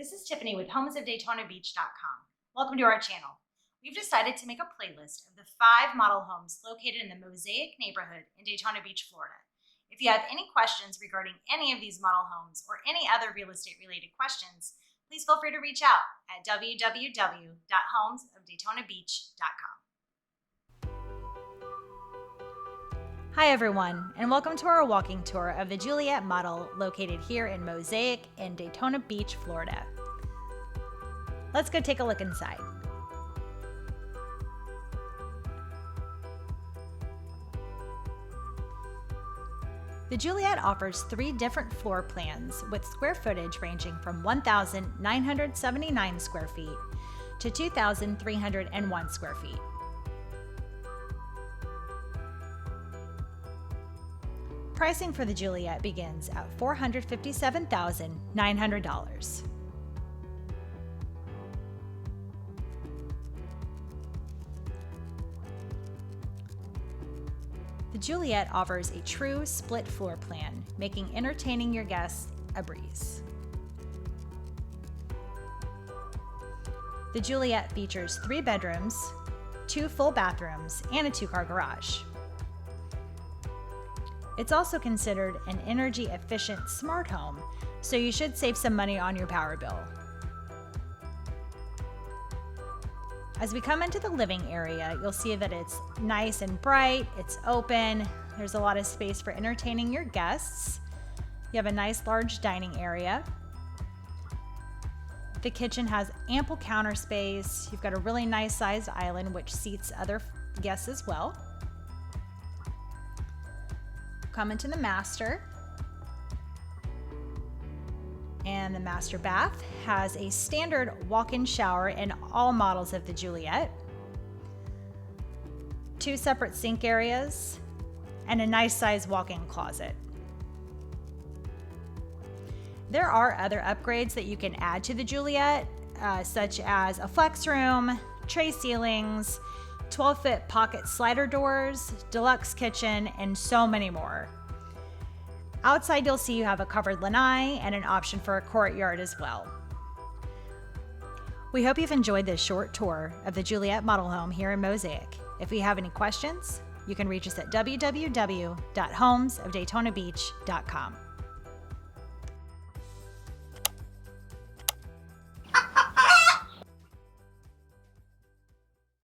This is Tiffany with homesofdaytonabeach.com. Welcome to our channel. We've decided to make a playlist of the 5 model homes located in the Mosaic neighborhood in Daytona Beach, Florida. If you have any questions regarding any of these model homes or any other real estate related questions, please feel free to reach out at www.homesofdaytonabeach.com. Hi everyone, and welcome to our walking tour of the Juliette model located here in Mosaic in Daytona Beach, Florida. Let's go take a look inside. The Juliette offers 3 different floor plans with square footage ranging from 1,979 square feet to 2,301 square feet. Pricing for the Juliette begins at $457,900. The Juliette offers a true split floor plan, making entertaining your guests a breeze. The Juliette features 3 bedrooms, 2 full bathrooms, and a 2-car garage. It's also considered an energy-efficient smart home, so you should save some money on your power bill. As we come into the living area, you'll see that it's nice and bright, it's open, there's a lot of space for entertaining your guests. You have a nice large dining area. The kitchen has ample counter space. You've got a really nice sized island which seats other guests as well. Come into the master, and the master bath has a standard walk-in shower in all models of the Juliette, 2 separate sink areas, and a nice size walk-in closet. There are other upgrades that you can add to the Juliette, such as a flex room, tray ceilings, 12-foot pocket slider doors, deluxe kitchen, and so many more. Outside, you'll see you have a covered lanai and an option for a courtyard as well. We hope you've enjoyed this short tour of the Juliette model home here in Mosaic. If you have any questions, you can reach us at www.homesofdaytonabeach.com.